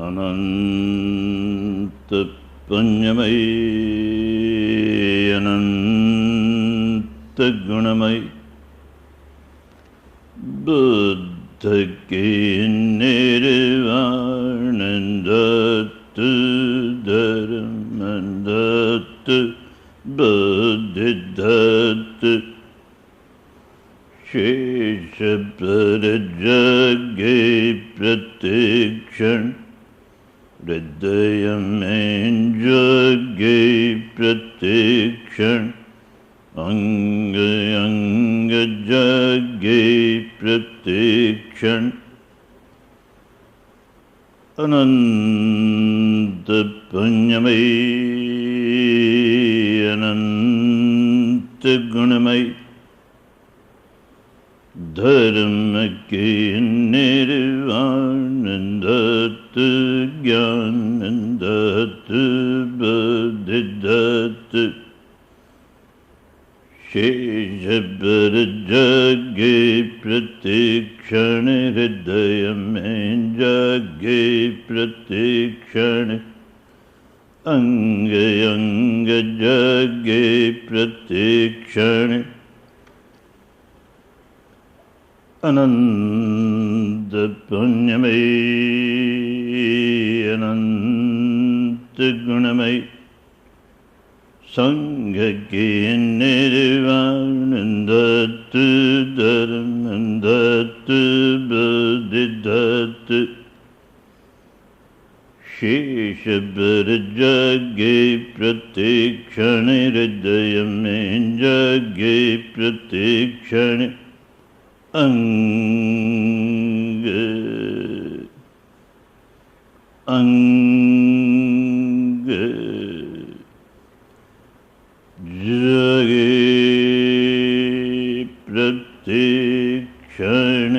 अनंत पुण्यमयी अनंत गुणमयी बुद्ध की निर्वाण दत्त धर्म दत्त बुद्धि दत्त शेष पर जगे प्रत्यक्षण हृदय में जगे प्रत्यक्षण अंग अंग जगे प्रत्यक्षण अनंत पुण्यमयी अनंत गुणमयी धर्म के निर्वाण दत्त ज्ञान दत्त बुद्धि दत्त शेष पर जगे प्रत्यक्षण हृदय में जगे प्रत्यक्षण अंग अंग जगे प्रत्यक्षण अनंत पुण्यमयी अनंत गुणमयी संघ के निर्वाण दत्त धर्म दत्त बुद्धि दत्त शेष पर जगे प्रत्यक्षण हृदय में जगे प्रत्यक्षण अंग अंग जगे प्रत्यक्षण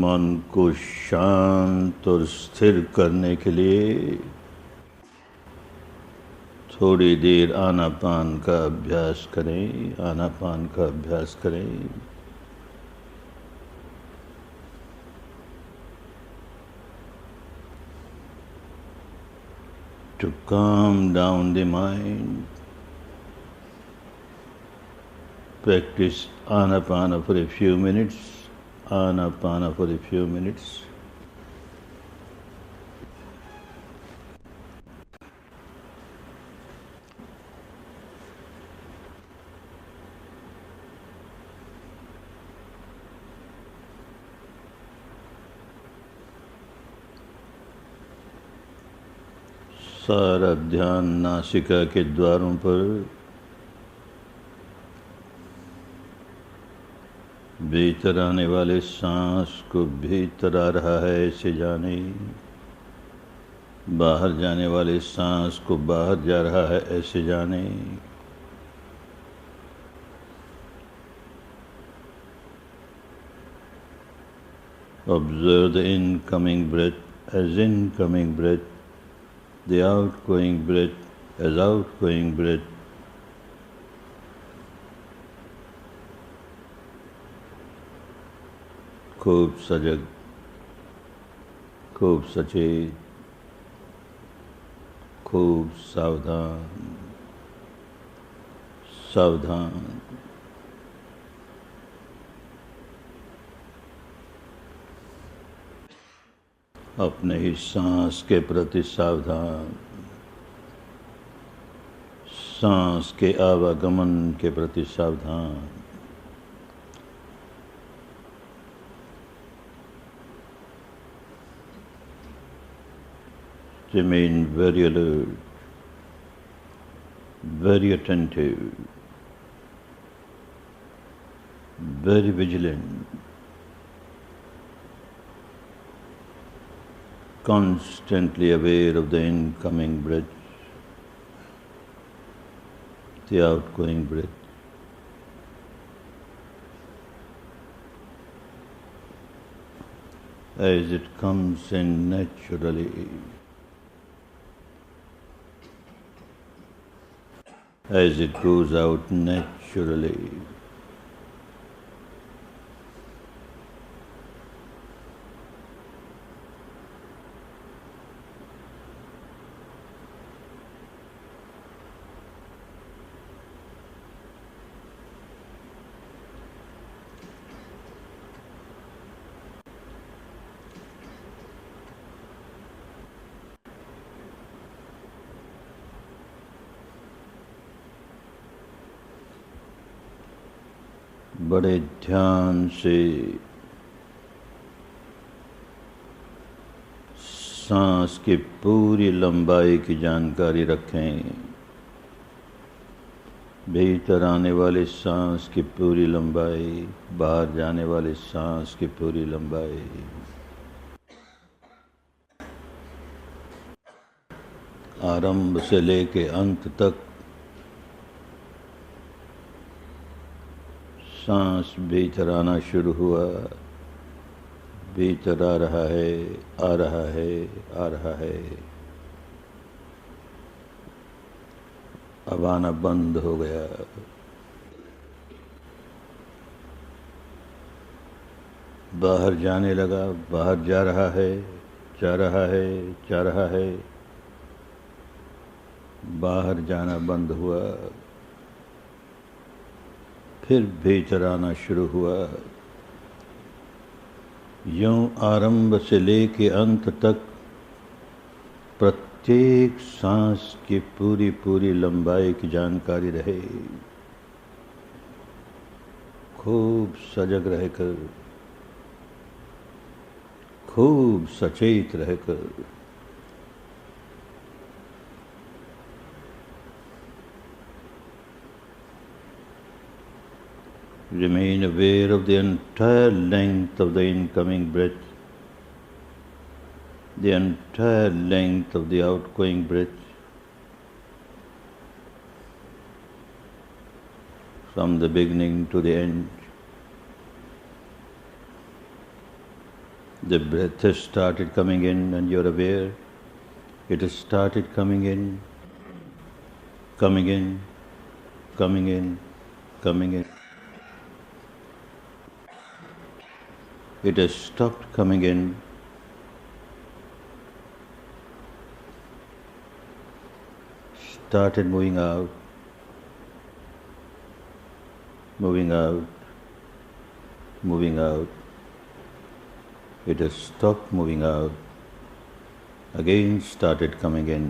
मन को शांत और स्थिर करने के लिए थोड़ी देर आनापान का अभ्यास करें। आनापान का अभ्यास करें। To calm down the mind, practice Anapana for a few minutes. Anapana for a few minutes. सारा ध्यान नासिका के द्वारों पर भीतर आने वाले सांस को भीतर आ रहा है ऐसे जाने, बाहर जाने वाले सांस को बाहर जा रहा है ऐसे जाने। Observe the incoming breath as incoming breath, the outgoing breath as outgoing breath. खूब सजग, खूब सचेत, खूब सावधान, सावधान। अपने ही सांस के प्रति सावधान, सांस के आवागमन के प्रति सावधान। Remain very alert, very attentive, very vigilant, constantly aware of the incoming breath, the outgoing breath. As it comes in naturally. as it goes out naturally. बड़े ध्यान से सांस की पूरी लंबाई की जानकारी रखें। भीतर आने वाली सांस की पूरी लंबाई, बाहर जाने वाली सांस की पूरी लंबाई। आरंभ से लेके अंत तक सांस भीतर आना शुरू हुआ, भीतर आ रहा है, आ रहा है, आ रहा है। अब आना बंद हो गया। बाहर जाने लगा, बाहर जा रहा है, जा रहा है, जा रहा है। बाहर जाना बंद हुआ, फिर भीतर आना शुरू हुआ। यूं आरंभ से लेके अंत तक प्रत्येक सांस की पूरी पूरी लंबाई की जानकारी रहे। खूब सजग रहकर, खूब सचेत रहकर। Remain aware of the entire length of the incoming breath, the entire length of the outgoing breath, from the beginning to the end. The breath has started coming in and you're aware. It has started coming in, coming in, coming in, coming in. It has stopped coming in. Started moving out, moving out, moving out. It has stopped moving out. Again started coming in.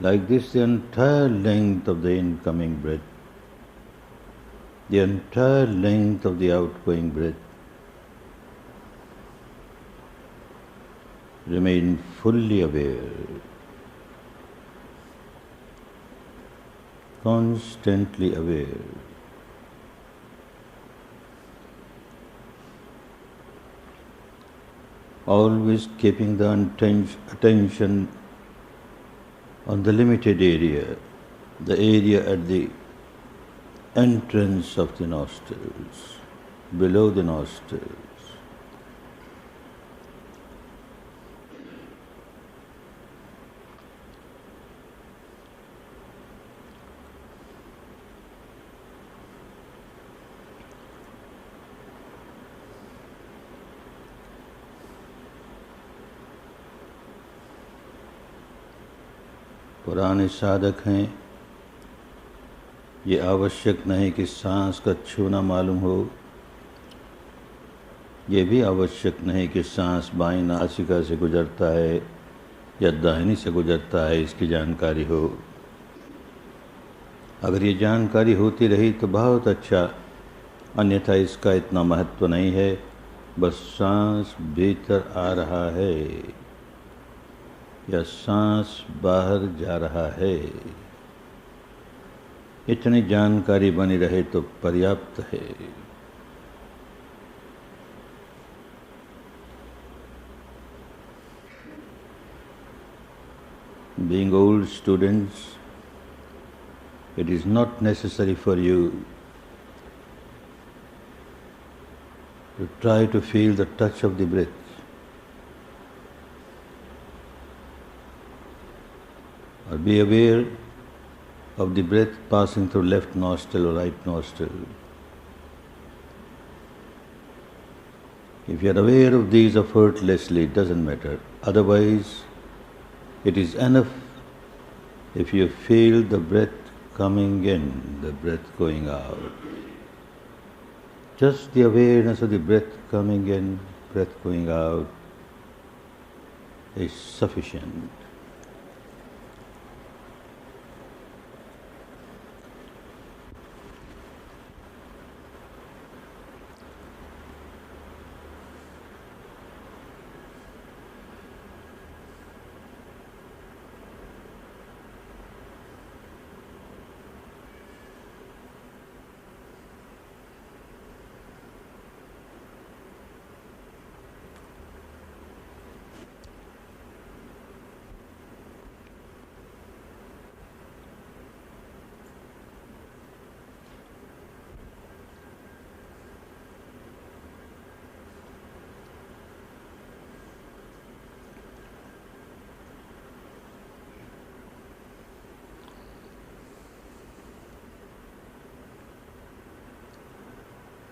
Like this, the entire length of the incoming breath, the entire length of the outgoing breath. Remain fully aware, constantly aware. Always keeping the attention on the limited area, the area at the entrance of the nostrils, below the nostrils. पुराने साधक हैं, ये आवश्यक नहीं कि सांस का छूना मालूम हो। ये भी आवश्यक नहीं कि सांस बाईं नासिका से गुजरता है या दाहिनी से गुजरता है, इसकी जानकारी हो। अगर ये जानकारी होती रही तो बहुत अच्छा, अन्यथा इसका इतना महत्व नहीं है। बस सांस भीतर आ रहा है या सांस बाहर जा रहा है, इतनी जानकारी बनी रहे तो पर्याप्त है। Being old students, it is not necessary for you to try to feel the touch of the breath. or be aware of the breath passing through left nostril or right nostril. If you are aware of these effortlessly, it doesn't matter. Otherwise, it is enough if you feel the breath coming in, the breath going out. Just the awareness of the breath coming in, breath going out is sufficient.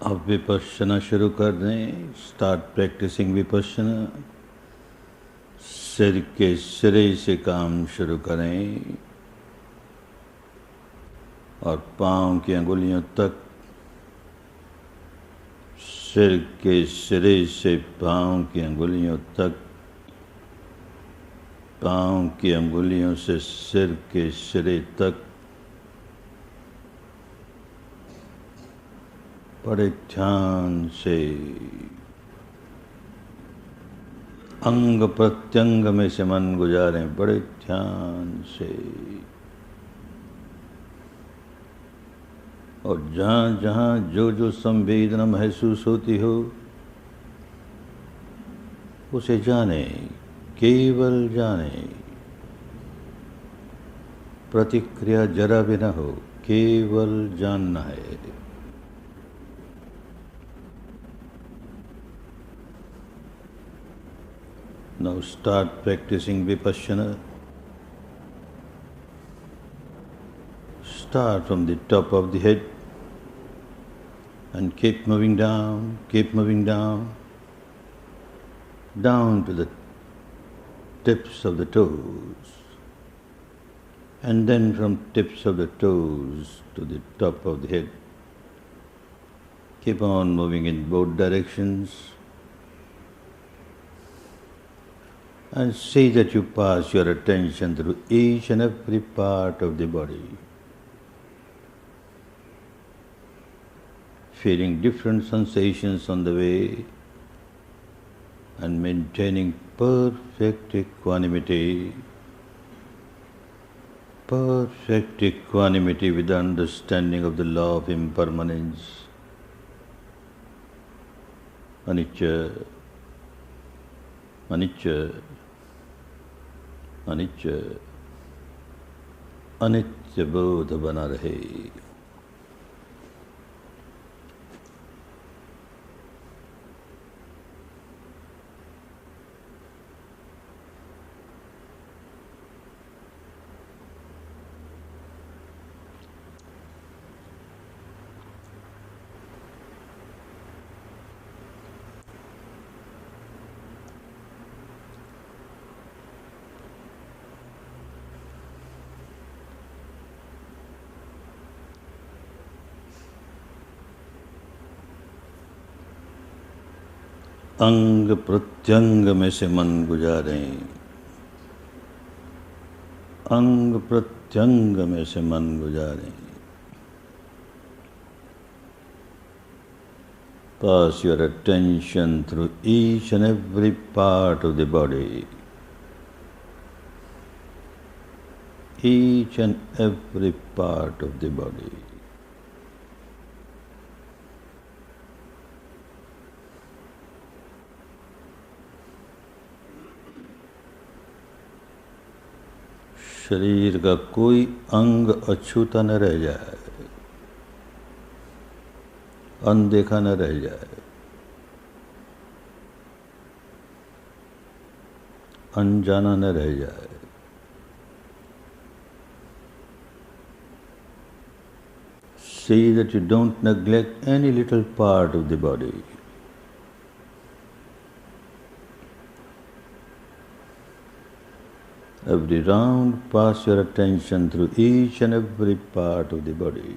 अब विपश्यना शुरू कर दें. Start practising vipassana. सिर के सिरे से काम शुरू करें और पांव की अंगुलियों तक. सिर के सिरे से पांव की अंगुलियों तक. पांव की अंगुलियों से सिर के सिरे तक. बड़े ध्यान से अंग प्रत्यंग में से मन गुजारें. बड़े ध्यान से. और जहाँ जहाँ जो जो संवेदना महसूस होती हो उसे जाने, केवल जाने. प्रतिक्रिया जरा भी न हो, केवल जानना है. Now start practicing Vipassana. Start from the top of the head and keep moving down, down to the tips of the toes. And then from tips of the toes to the top of the head. Keep on moving in both directions. And see that you pass your attention through each and every part of the body. Feeling different sensations on the way and maintaining perfect equanimity. Perfect equanimity with the understanding of the law of impermanence. Anicca, anicca, अनित्य अनित्य बोध बना रहे. अंग प्रत्यंग में से मन गुजारें. अंग प्रत्यंग में से मन गुजारें. Pass your attention through each and every part of the body. Each and every part of the body. शरीर का कोई अंग अछूता न रह जाए, अनदेखा न रह जाए, अनजाना न रह जाए. See that you don't neglect any little part of the body. Every round, pass your attention through each and every part of the body.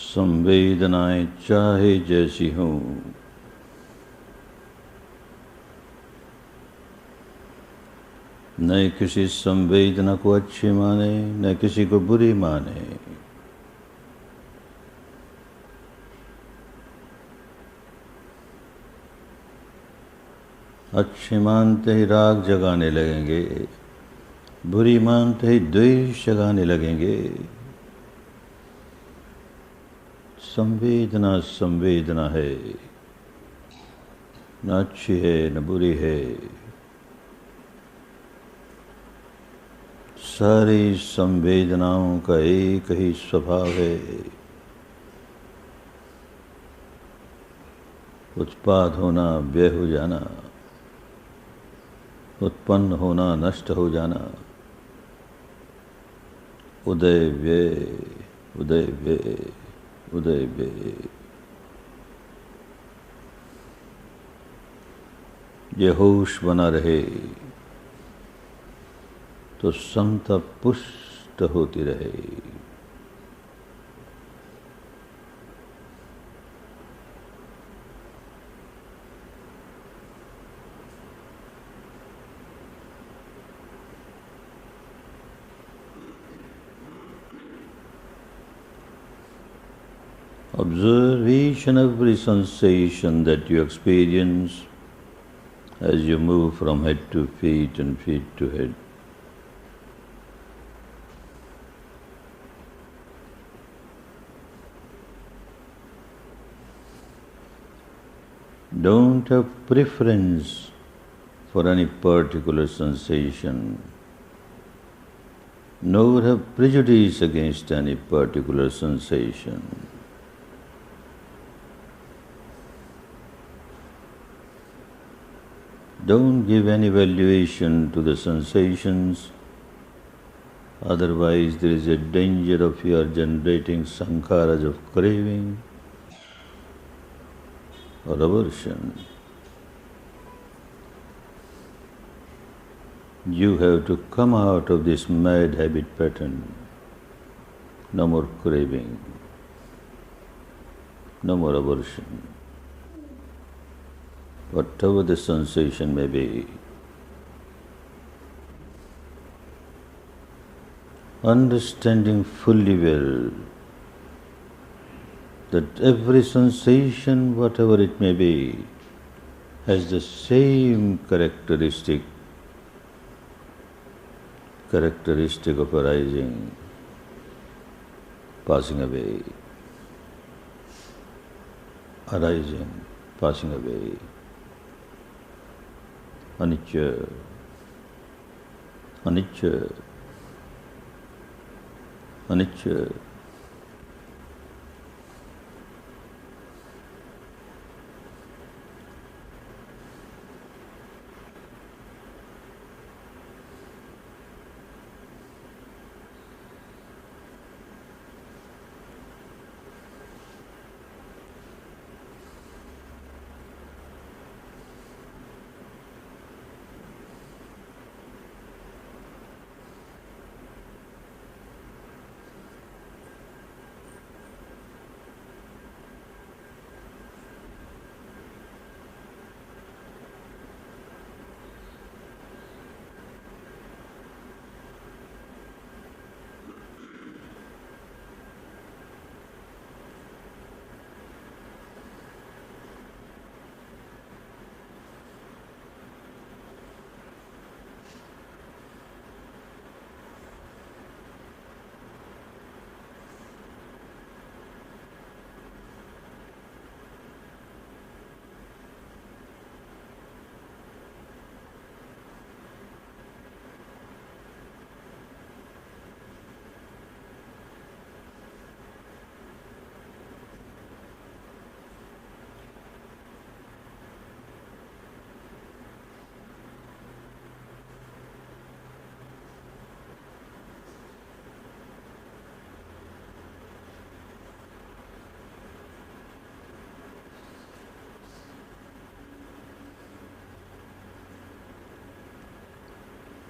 संवेदनाएं चाहे जैसी हों, न किसी संवेदना को अच्छी माने, न किसी को बुरी माने। अच्छी मानते ही राग जगाने लगेंगे, बुरी मानते ही द्वेष जगाने लगेंगे। संवेदना संवेदना है, न अच्छी है न बुरी है। सारी संवेदनाओं का एक ही स्वभाव है, उत्पाद होना, व्यय हो जाना, उत्पन्न होना, नष्ट हो जाना। उदय व्यय, उदय व्यय, उदय व्यय। ये होश बना रहे तो समता पुष्ट होती रहे। Observe each and every sensation that you experience as you move from head to feet and feet to head. Don't have preference for any particular sensation, nor have prejudice against any particular sensation. Don't give any valuation to the sensations, otherwise there is a danger of your generating sankharas of craving or aversion. You have to come out of this mad habit pattern. No more craving, no more aversion. Whatever the sensation may be, understanding fully well that every sensation, whatever it may be, has the same characteristic of arising, passing away, arising, passing away. Anicca, anicca, anicca.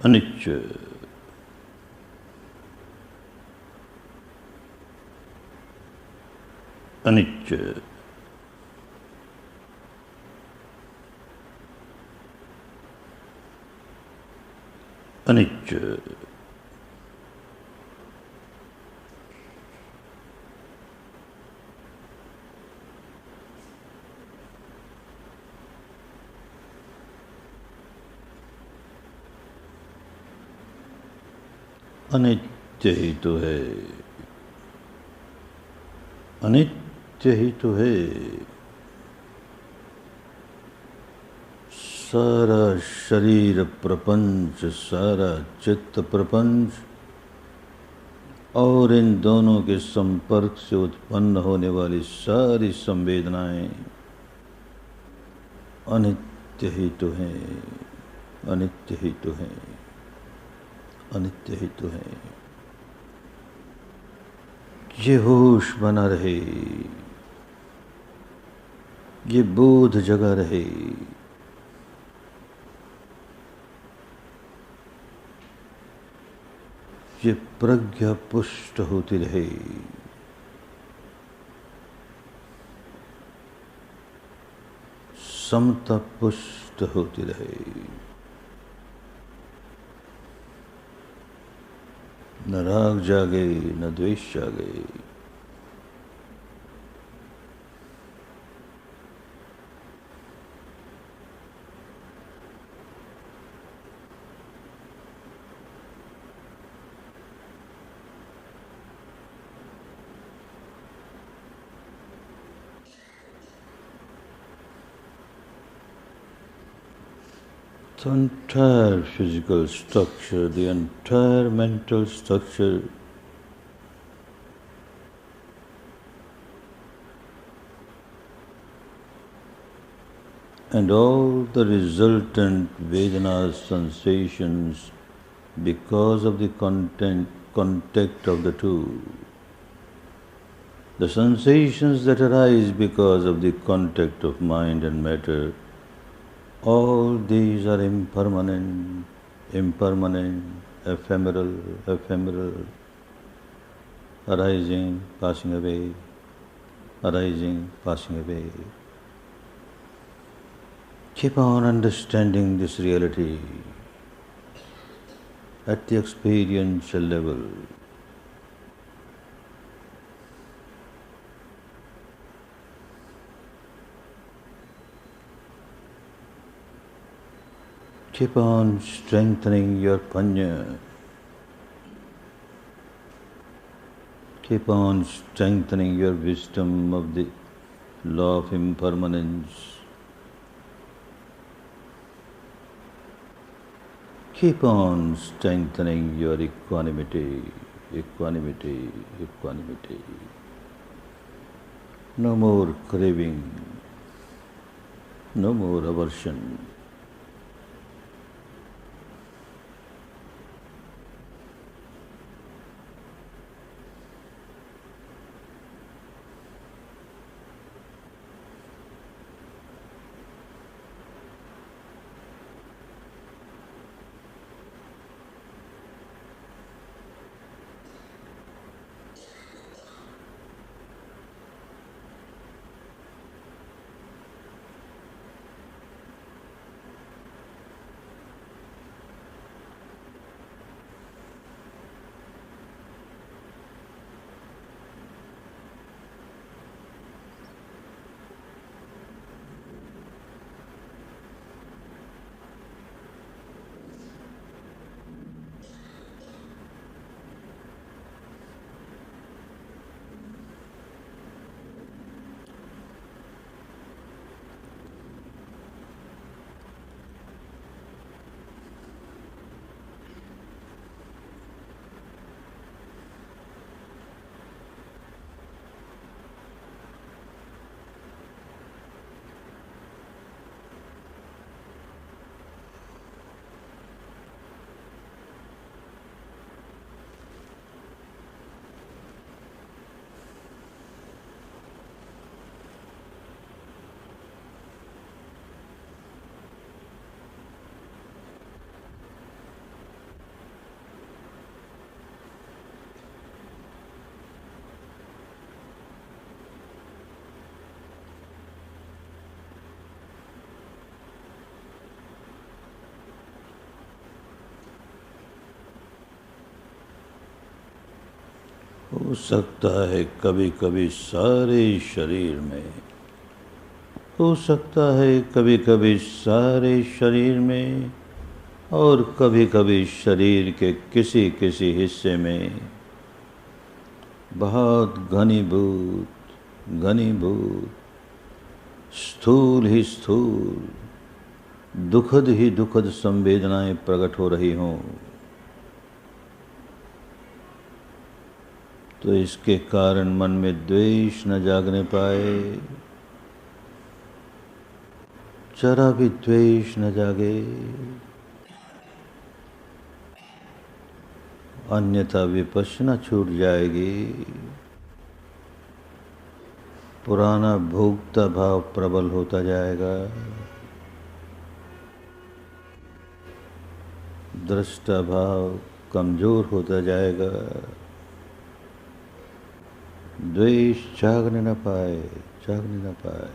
अनिच्य, अनिच्य, अनिच्य, अनित्य ही तो है, अनित्य ही तो है। सारा शरीर प्रपंच, सारा चित्त प्रपंच और इन दोनों के संपर्क से उत्पन्न होने वाली सारी संवेदनाएं अनित्य ही तो हैं, अनित्य ही तो हैं, अनित्य ही तो हैं। ये होश बना रहे, ये बोध जगा रहे, ये प्रज्ञा पुष्ट होती रहे, समता पुष्ट होती रहे, न राग जागे न द्वेष जागे। The entire physical structure, the entire mental structure and all the resultant Vedanas, sensations because of the contact of the two. The sensations that arise because of the contact of mind and matter, all these are impermanent, ephemeral, arising, passing away, arising, passing away. Keep on understanding this reality at the experiential level. Keep on strengthening your panya. Keep on strengthening your wisdom of the law of impermanence. Keep on strengthening your equanimity, equanimity, equanimity. No more craving, no more aversion. हो सकता है कभी कभी सारे शरीर में, हो सकता है कभी कभी सारे शरीर में, और कभी कभी शरीर के किसी किसी हिस्से में बहुत घनीभूत घनीभूत, स्थूल ही स्थूल, दुखद ही दुखद संवेदनाएं प्रकट हो रही हों, तो इसके कारण मन में द्वेष न जागने पाए, जरा भी द्वेष न जागे, अन्यथा विपश्यना छूट जाएगी, पुराना भोक्ता भाव प्रबल होता जाएगा, दृष्टा भाव कमजोर होता जाएगा, द्वेष जागने न पाए, जागने न पाए।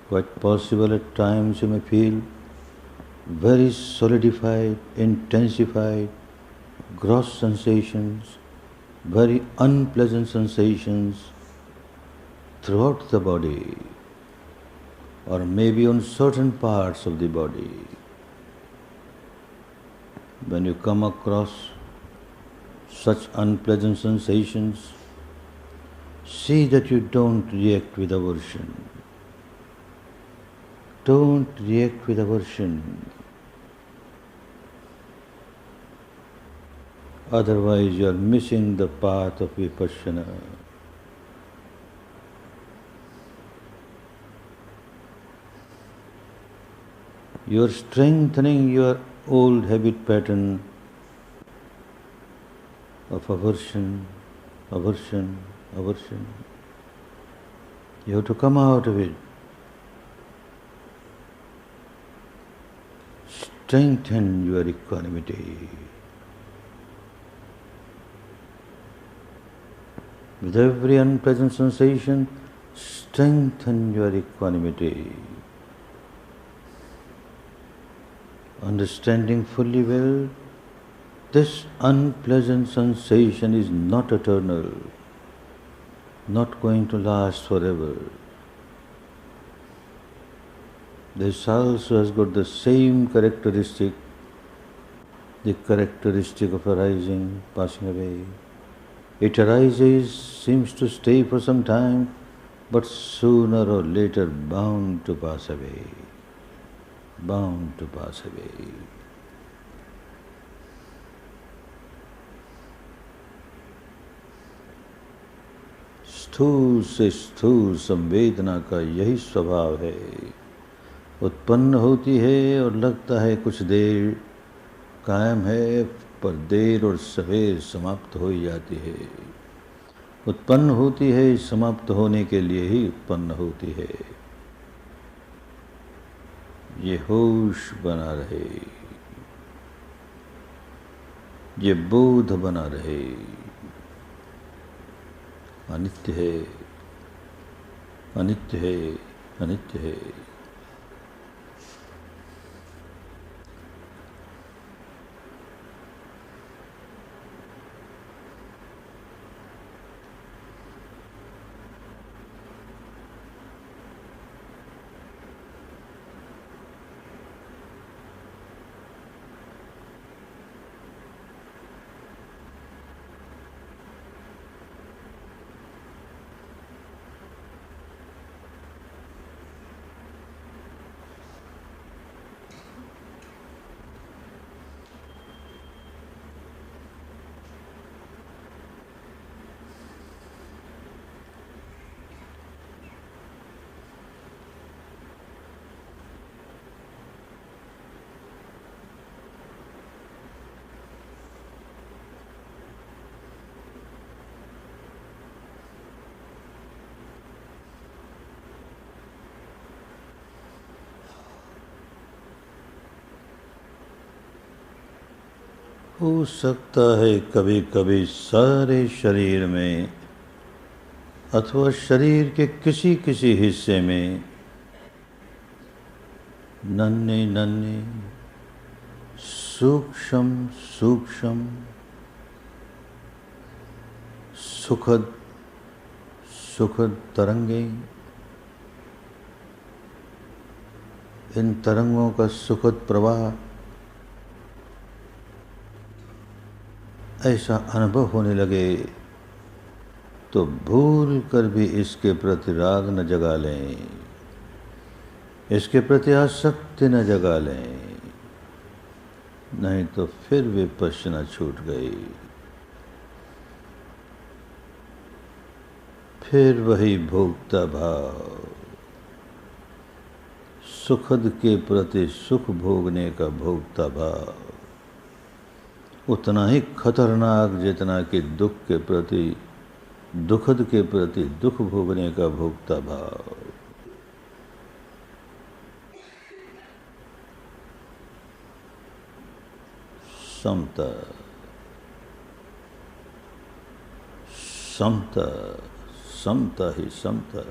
Quite possible at times you may feel very solidified, intensified, gross sensations, very unpleasant sensations throughout the body, or maybe on certain parts of the body. When you come across such unpleasant sensations, see that you don't react with aversion. Don't react with aversion. Otherwise you are missing the path of vipassana. You are strengthening your old habit pattern of aversion, aversion, aversion. You have to come out of it. Strengthen your equanimity. With every unpleasant sensation, strengthen your equanimity. Understanding fully well, this unpleasant sensation is not eternal, not going to last forever. This also has got the same characteristic, the characteristic of arising, passing away. It arises, seems to stay for some time, but sooner or later bound to pass away, bound to pass away. स्थूल से स्थूल संवेदना का यही स्वभाव है, उत्पन्न होती है और लगता है कुछ देर कायम है, पर देर और सवेर समाप्त हो ही जाती है। उत्पन्न होती है, समाप्त होने के लिए ही उत्पन्न होती है। ये होश बना रहे, ये बोध बना रहे, अनित्य है, अनित्य है, अनित्य है। हो सकता है कभी कभी सारे शरीर में अथवा शरीर के किसी किसी हिस्से में नन्हे नन्हे सूक्ष्म सूक्ष्म सुखद सुखद तरंगे, इन तरंगों का सुखद प्रवाह ऐसा अनुभव होने लगे तो भूल कर भी इसके प्रति राग न जगा लें, इसके प्रति आसक्ति न जगा लें, नहीं तो फिर विपश्यना छूट गई। फिर वही भोक्ता भाव, सुखद के प्रति सुख भोगने का भोक्ता भाव उतना ही खतरनाक जितना कि दुख के प्रति, दुखद के प्रति दुख भोगने का भोक्ता भाव। समता समता समता ही समता।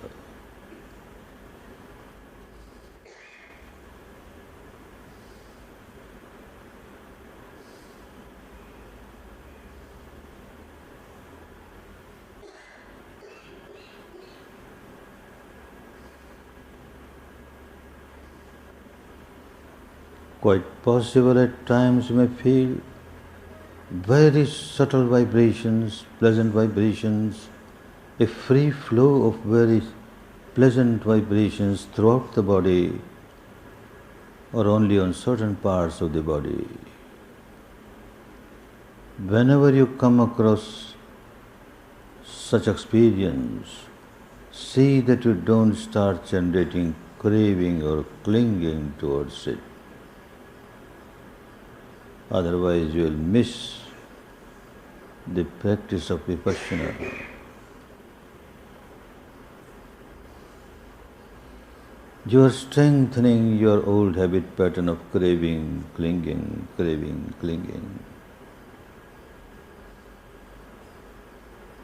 Quite possible at times you may feel very subtle vibrations, pleasant vibrations, a free flow of very pleasant vibrations throughout the body or only on certain parts of the body. Whenever you come across such experience, see that you don't start generating craving or clinging towards it. Otherwise you will miss the practice of vipassana. You are strengthening your old habit pattern of craving, clinging, craving, clinging.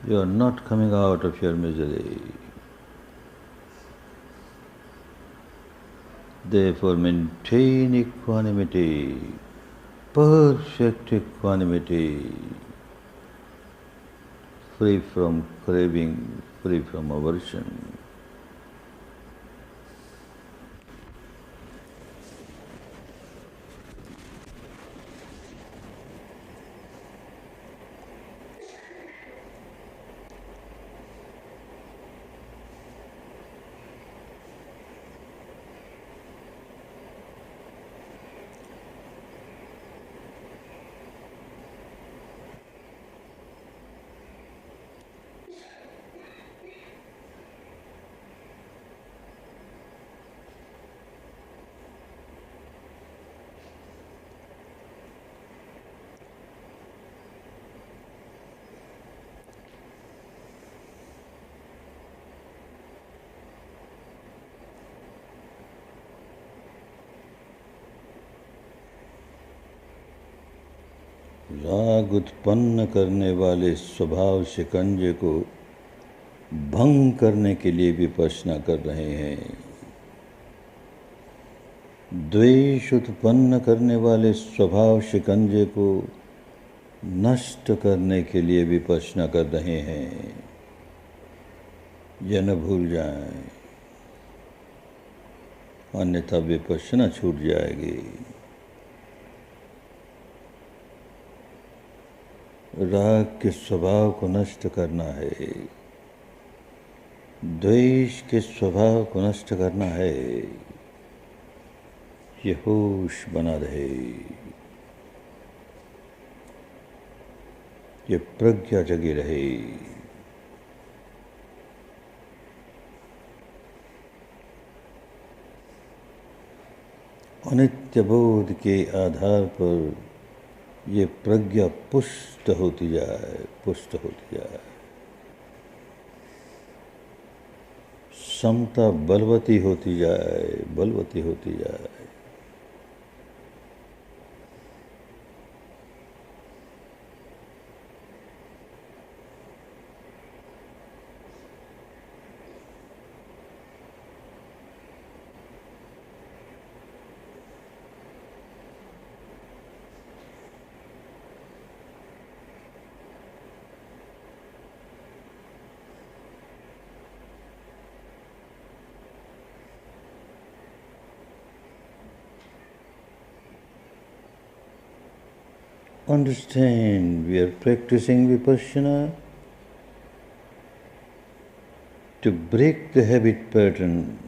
You are not coming out of your misery. Therefore maintain equanimity, perfect equanimity, free from craving, free from aversion. राग उत्पन्न करने वाले स्वभाव शिकंजे को भंग करने के लिए विपश्यना कर रहे हैं। द्वेष उत्पन्न करने वाले स्वभाव शिकंजे को नष्ट करने के लिए विपश्यना कर रहे हैं। यह न भूल जाएं, अन्यथा विपश्यना छूट जाएगी। राग के स्वभाव को नष्ट करना है, द्वेष के स्वभाव को नष्ट करना है। ये होश बना रहे, ये प्रज्ञा जगी रहे। अनित्य बोध के आधार पर ये प्रज्ञा पुष्ट होती जाए, पुष्ट होती जाए। समता बलवती होती जाए, बलवती होती जाए। Understand, we are practicing Vipassana to break the habit pattern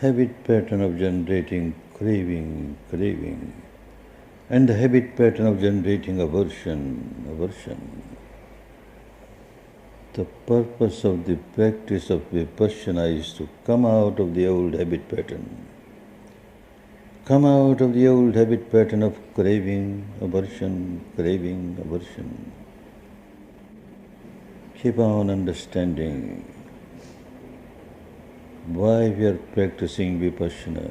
of generating craving, and the habit pattern of generating aversion. The purpose of the practice of Vipassana is to come out of the old habit pattern. Come out of the old habit pattern of craving, aversion. Keep on understanding why we are practicing Vipassana.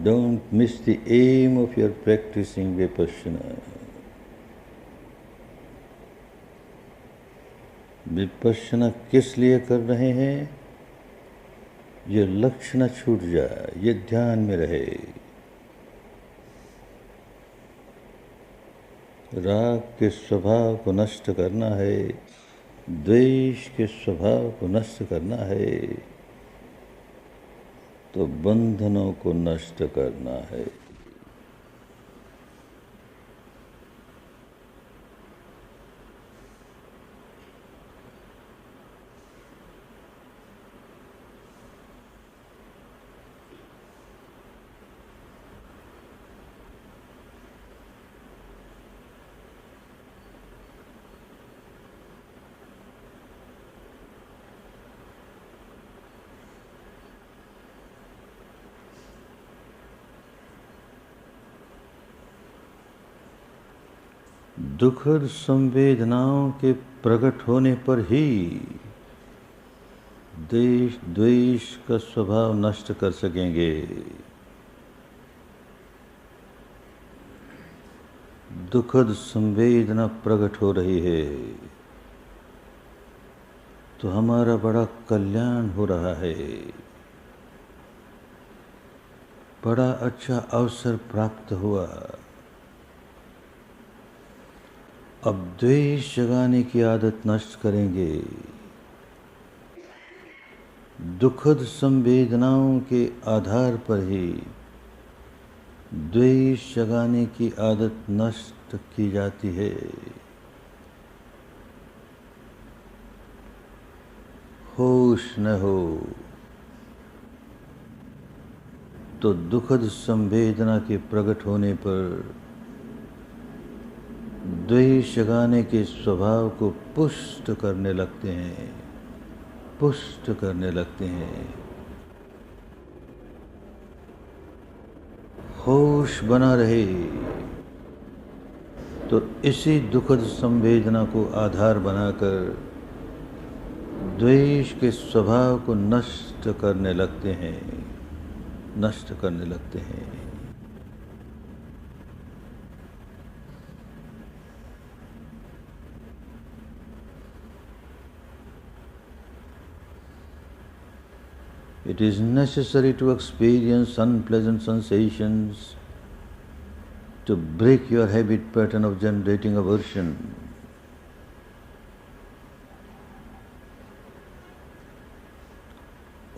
Don't miss the aim of your practicing Vipassana. Vipassana किस लिए कर रहे हैं? ये लक्ष्य न छूट जाए, ये ध्यान में रहे। राग के स्वभाव को नष्ट करना है, द्वेष के स्वभाव को नष्ट करना है, तो बंधनों को नष्ट करना है। दुखद संवेदनाओं के प्रकट होने पर ही देश द्वेष का स्वभाव नष्ट कर सकेंगे। दुखद संवेदना प्रकट हो रही है तो हमारा बड़ा कल्याण हो रहा है, बड़ा अच्छा अवसर प्राप्त हुआ। अब द्वेष जगाने की आदत नष्ट करेंगे। दुखद संवेदनाओं के आधार पर ही द्वेष जगाने की आदत नष्ट की जाती है। होश न हो तो दुखद संवेदना के प्रकट होने पर द्वेष जगाने के स्वभाव को पुष्ट करने लगते हैं। होश बना रहे तो इसी दुखद संवेदना को आधार बनाकर द्वेष के स्वभाव को नष्ट करने लगते हैं। It is necessary to experience unpleasant sensations to break your habit pattern of generating aversion.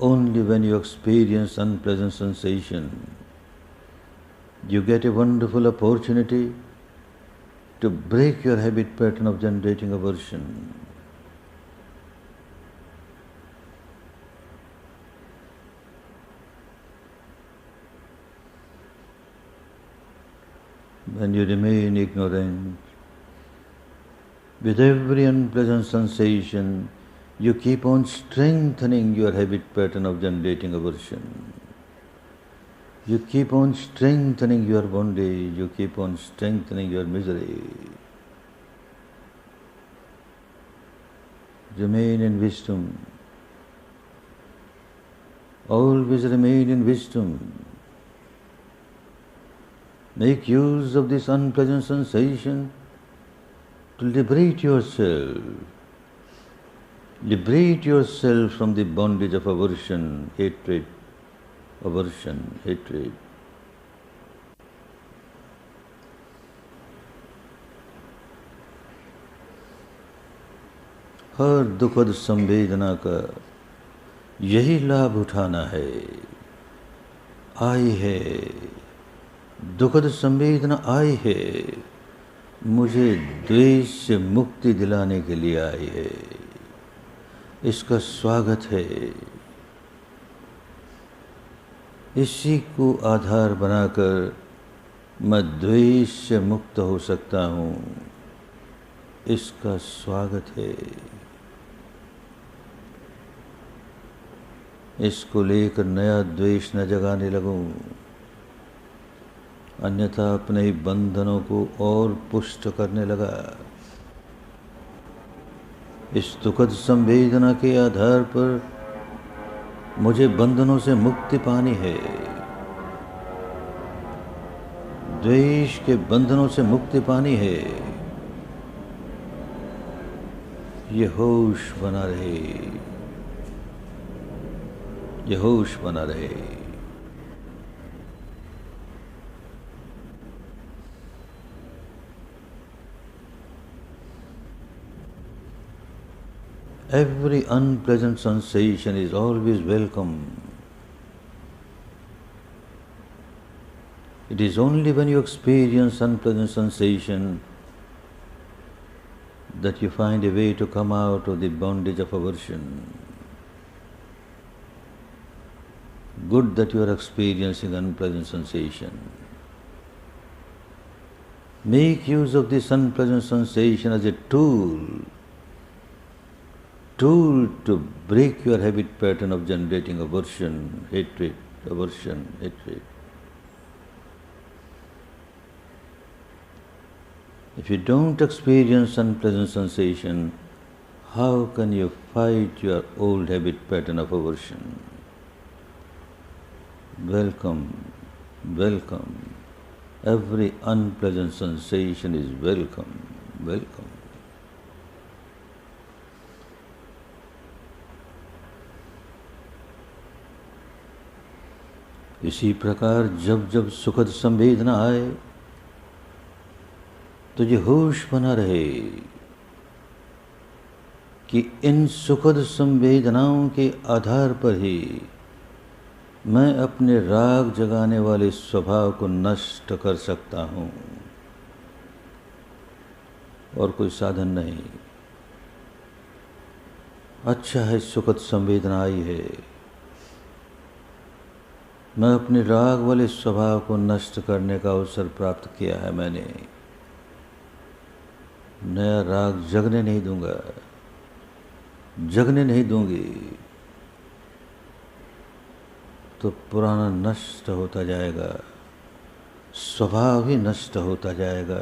Only when you experience unpleasant sensation, you get a wonderful opportunity to break your habit pattern of generating aversion. When you remain ignorant, with every unpleasant sensation, you keep on strengthening your habit pattern of generating aversion. You keep on strengthening your bondage, you keep on strengthening your misery. Remain in wisdom. Always remain in wisdom. Make use of this unpleasant sensation to liberate yourself. Liberate yourself from the bondage of aversion, hatred. हर दुखद संवेदना का यही लाभ उठाना है। आई है दुखद संवेदना, आई है मुझे द्वेष से मुक्ति दिलाने के लिए आई है। इसका स्वागत है। इसी को आधार बनाकर मैं द्वेष से मुक्त हो सकता हूँ। इसका स्वागत है। इसको लेकर नया द्वेष न जगाने लगूं, अन्यथा अपने ही बंधनों को और पुष्ट करने लगा। इस दुखद संवेदना के आधार पर मुझे बंधनों से मुक्ति पानी है। द्वेष के बंधनों से मुक्ति पानी है। ये होश बना रहे, ये होश बना रहे। Every unpleasant sensation is always welcome. It is only when you experience unpleasant sensation that you find a way to come out of the bondage of aversion. Good that you are experiencing unpleasant sensation. Make use of this unpleasant sensation as a tool to break your habit pattern of generating aversion, hatred, aversion, hatred. If you don't experience unpleasant sensation, how can you fight your old habit pattern of aversion? Welcome, welcome. Every unpleasant sensation is welcome, welcome. इसी प्रकार जब जब सुखद संवेदना आए तो ये होश बना रहे कि इन सुखद संवेदनाओं के आधार पर ही मैं अपने राग जगाने वाले स्वभाव को नष्ट कर सकता हूँ, और कोई साधन नहीं। अच्छा है सुखद संवेदना आई है, मैं अपने राग वाले स्वभाव को नष्ट करने का अवसर प्राप्त किया है। मैंने नया राग जगने नहीं दूंगा, जगने नहीं दूंगी, तो पुराना नष्ट होता जाएगा, स्वभाव ही नष्ट होता जाएगा।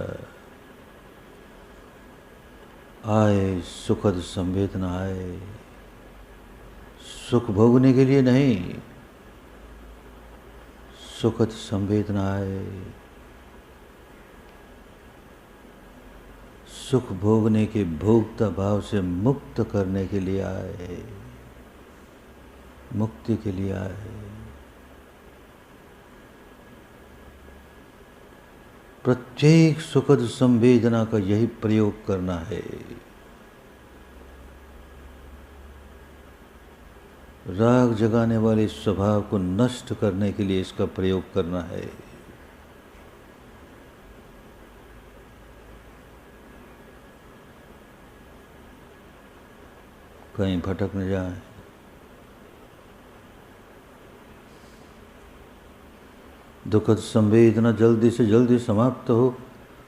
आए सुखद संवेदना आए, सुख भोगने के लिए नहीं, सुखद संवेदना आए, सुख भोगने के भोक्ता भाव से मुक्त करने के लिए आए, मुक्ति के लिए आए। प्रत्येक सुखद संवेदना का यही प्रयोग करना है। राग जगाने वाले स्वभाव को नष्ट करने के लिए इसका प्रयोग करना है। कहीं भटक न जाए। दुखद संवेदना जल्दी से जल्दी समाप्त हो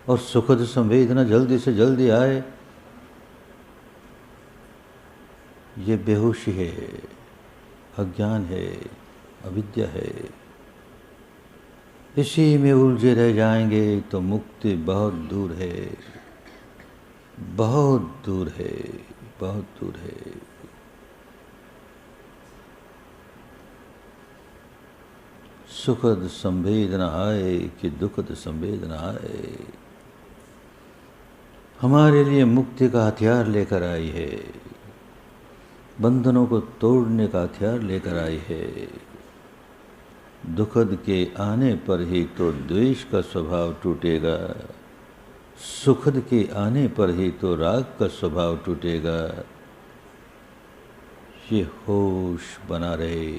और सुखद संवेदना जल्दी से जल्दी आए, ये बेहोशी है, अज्ञान है, अविद्या है। इसी में उलझे रह जाएंगे तो मुक्ति बहुत दूर है, बहुत दूर है, बहुत दूर है। सुखद संवेदना आए कि दुखद संवेदना आए, हमारे लिए मुक्ति का हथियार लेकर आई है, बंधनों को तोड़ने का हथियार लेकर आई है। दुखद के आने पर ही तो द्वेष का स्वभाव टूटेगा, सुखद के आने पर ही तो राग का स्वभाव टूटेगा। ये होश बना रहे,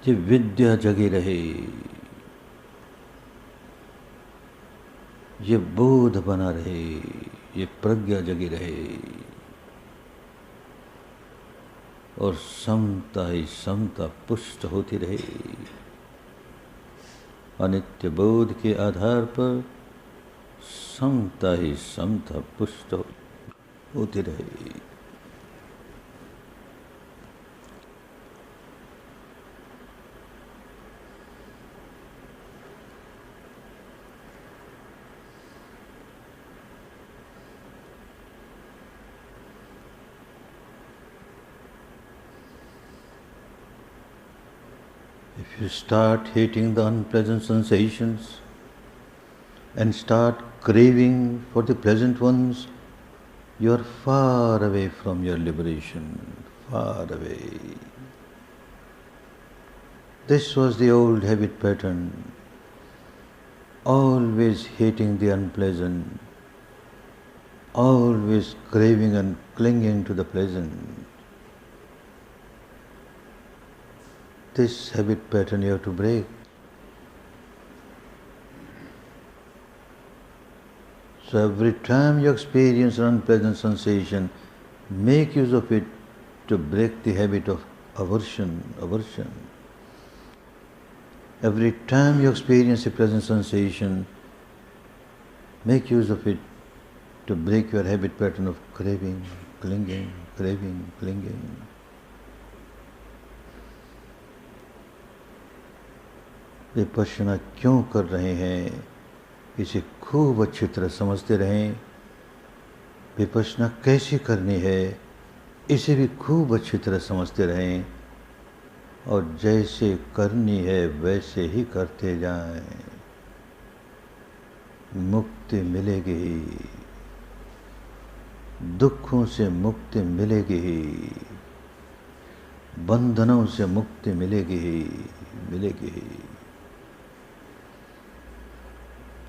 ये विद्या जगी रहे, ये बोध बना रहे, ये प्रज्ञा जगी रहे और समता ही समता पुष्ट होती रहे। अनित्य बोध के आधार पर समता ही समता पुष्ट होती रहे। If you start hating the unpleasant sensations and start craving for the pleasant ones, you are far away from your liberation, far away. This was the old habit pattern, always hating the unpleasant, always craving and clinging to the pleasant. This habit pattern you have to break. So every time you experience an unpleasant sensation, make use of it to break the habit of aversion. Every time you experience a pleasant sensation, make use of it to break your habit pattern of craving, clinging, craving, clinging. Vipassana क्यों कर रहे हैं, इसे खूब अच्छी तरह समझते रहें। विपश्यना कैसे करनी है, इसे भी खूब अच्छी तरह समझते रहें और जैसे करनी है वैसे ही करते जाएं। मुक्ति मिलेगी ही, दुखों से मुक्ति मिलेगी ही, बंधनों से मुक्ति मिलेगी ही, मिलेगी ही।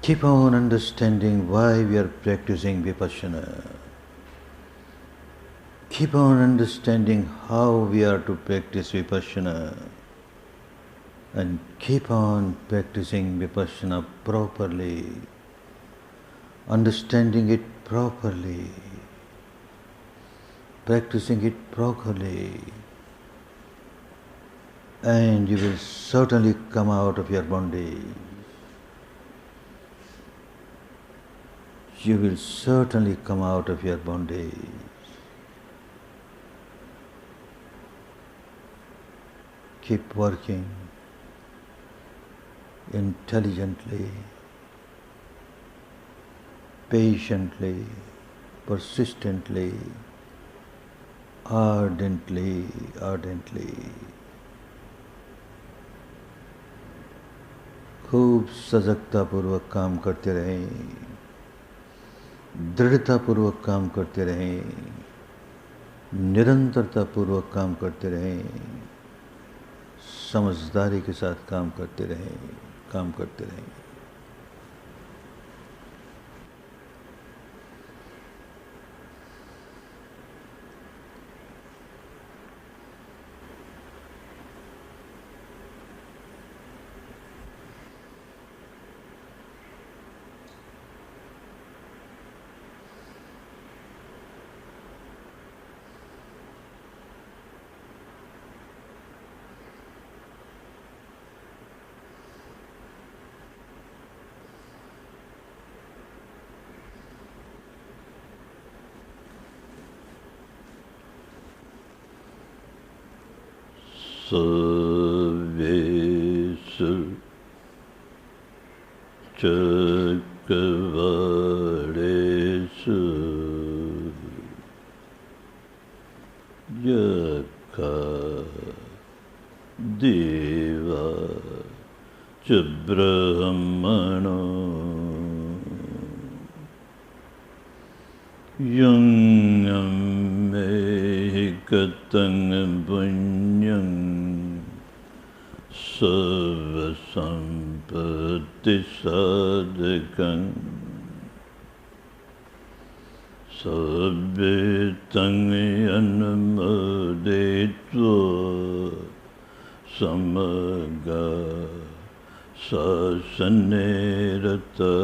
Keep on understanding why we are practicing Vipassana. Keep on understanding how we are to practice Vipassana. And keep on practicing Vipassana properly. Understanding it properly. Practicing it properly. And you will certainly come out of your bondage. You will certainly come out of your bondage. Keep working intelligently, patiently, persistently, ardently. खूब सजगता पूर्वक काम करते रहें, दृढ़ता पूर्वक काम करते रहें, निरंतरता पूर्वक काम करते रहें, समझदारी के साथ काम करते रहें। सर्वेषु चक्रवालेषु यथा देवा च ब्रह्मणो यं मे गतं पुण्यं सर्वसम्पत्तिसाधकं Sabbitam anumoditva samaga sasanirata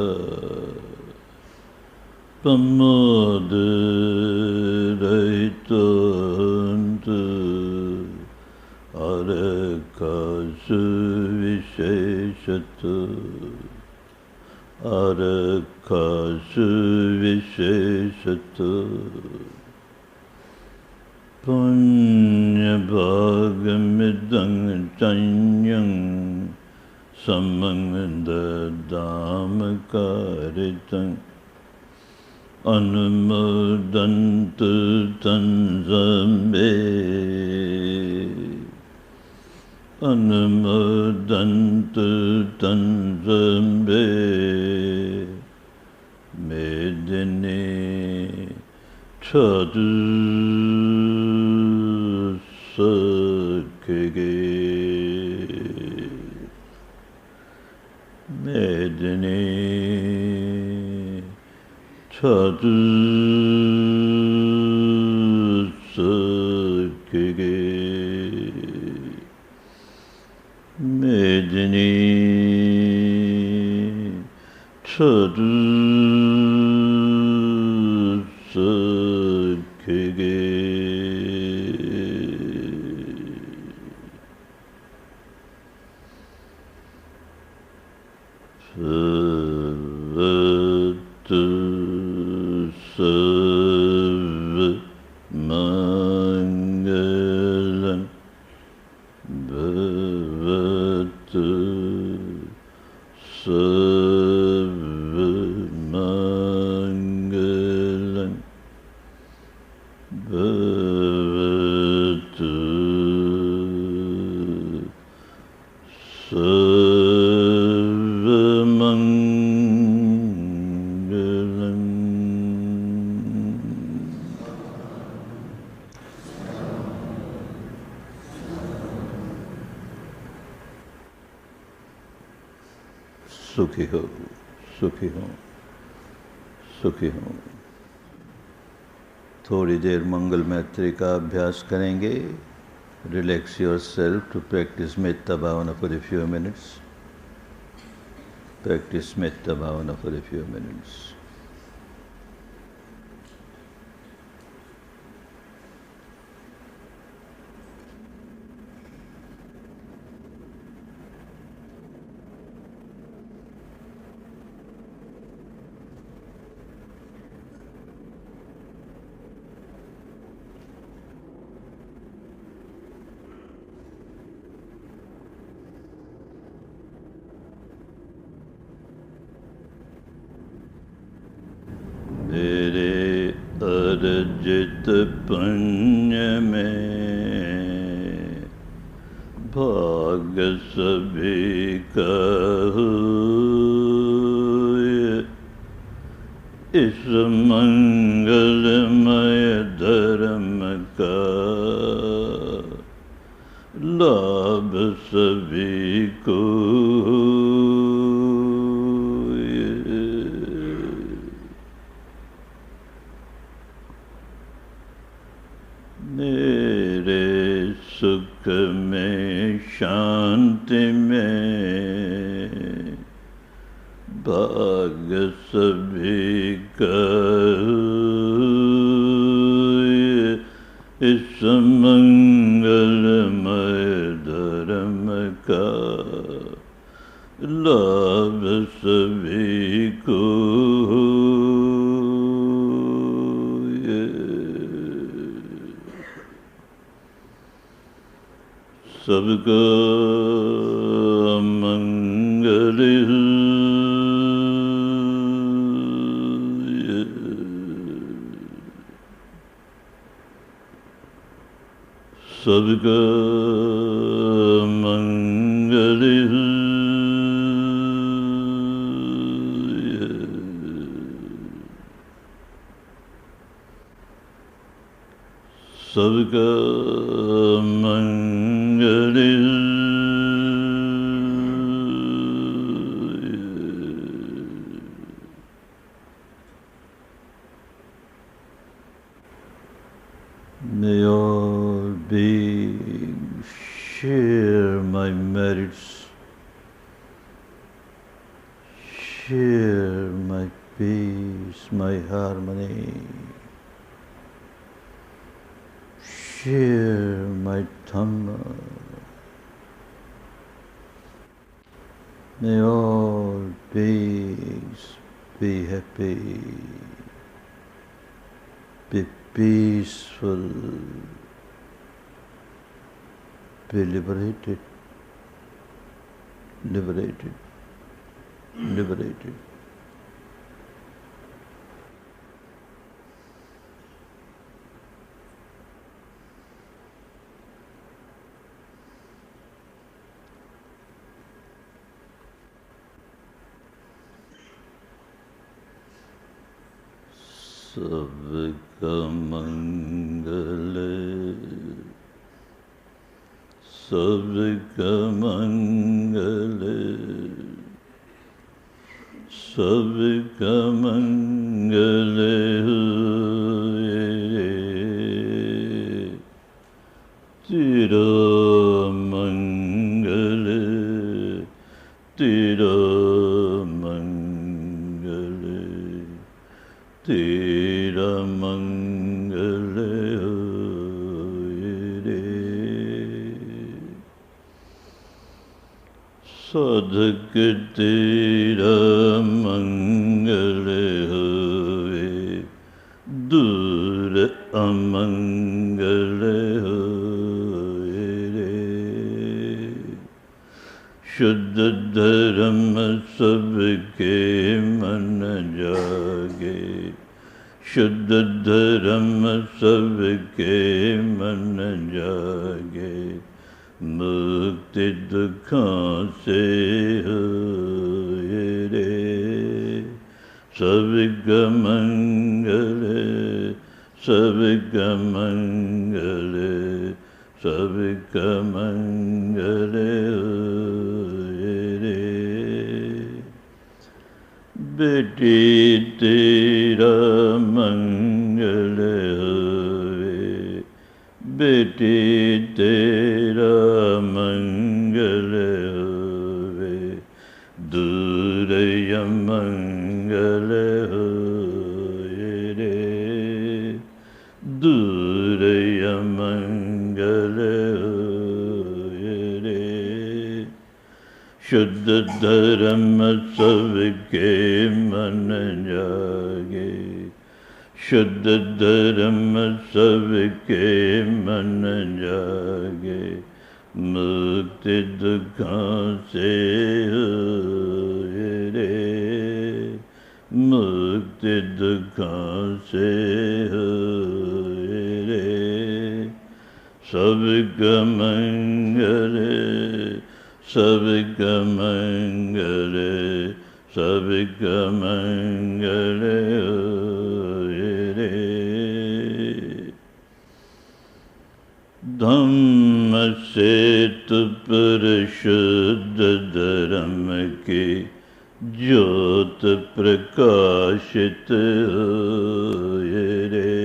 pamodiraita arakasu visheshata arakasu visheshata punya bhagamidang chanyang samangdadamakaritang anumodantu tanzambe anumodantu tanzambe medini chadu sakage medini chadu sakage medini chadu sakage Savatu Sava Mangalam Bhavatu Sava Mangalam Bhavatu Mangalam. सुखी हो, सुखी हो, सुखी हो। थोड़ी देर मंगल मैत्री का अभ्यास करेंगे। Relax yourself to practice Metta Bhavana for a few minutes. Practice Metta Bhavana for a few minutes. मेरे अर्जित पुण्य में भाग सभी का हुए, इस मंगलमय धर्म का लाभ सभी को मेरे सुख में शांति में भाग सभी का हुए, इस मंगलमय धर्म का लाभ सभी को सबका मंगल सबका मंगल सबका मंगल Share my peace, my harmony. Share my Dhamma. May all beings be happy, be peaceful, be liberated, liberated, liberated. सबका मंगल, सबका मंगल, सबका मंगल हुए तेरा मंगल, तेरा मंगल, तेरा मंगल होए रे। साधक तेरा मंगल होए, दूर अमंगल होए रे। शुद्ध धर्म सबके मन जागे, शुद्ध धर्म सबके मन जागे। मुक्ति दुखों से होए रे। सबका मंगल, सबका मंगल, सबका मंगल होए रे। बेटी तेरा मंगल होए, बेटी तेरा मंगल होए, दूर अमंगल होए रे, दूर अमंगल होए रे। शुद्ध धर्म सबके मन जागे, शुद्ध धर्म सबके मन जागे। मुक्ति दुखों से होए रे, मुक्ति दुखों से होए रे। सबका मंगल, सबका मंगल, सबका मंगल होए रे। धम्म सेतु पर शुद्ध धर्म की ज्योत प्रकाशित होए रे।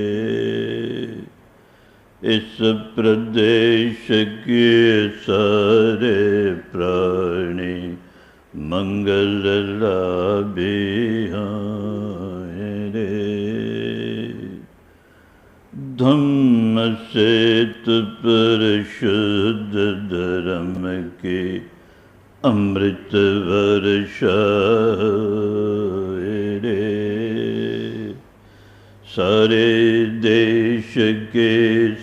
इस प्रदेश के सारे प्राणी मंगल लाभी होए रे। धम्म सेतु पर शुद्ध धर्म की अमृत वर्षा होए रे। सारे देश के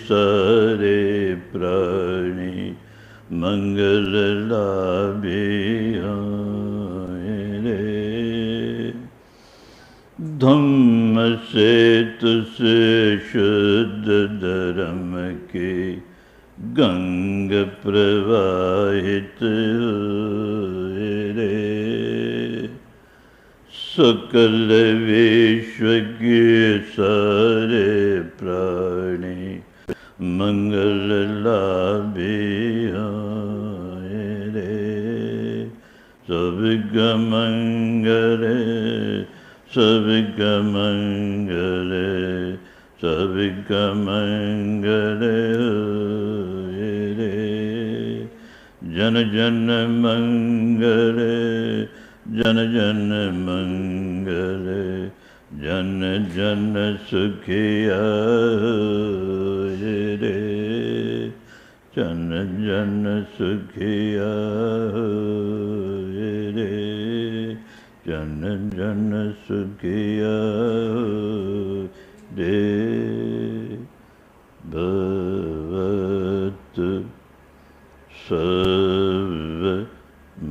सारे प्राणी मंगल लाभी होए रे। धम्म सेतु से शुद्ध धर्म की गंग प्रवाहित होए रे। सकल विश्व के सारे प्राणी मंगल लाभी होए रे। सबका मंगल, सबका मंगल, सबका मंगल होए रे। जन जन मंगल, जन जन मंगल जन जन सुखिया रे जन जन सुखिया रे जन जन सुखिया रे भवतु सर्व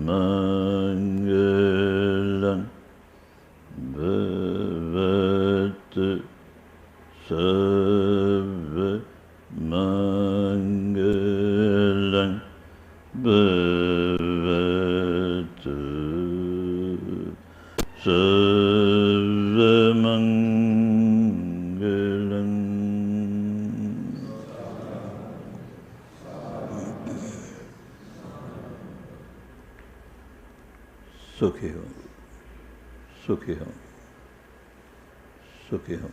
मंगलं भवतु सर्व मंगलं भवतु सर्वमंगलं। सुखी हो, सुखी हो, सुखी हो।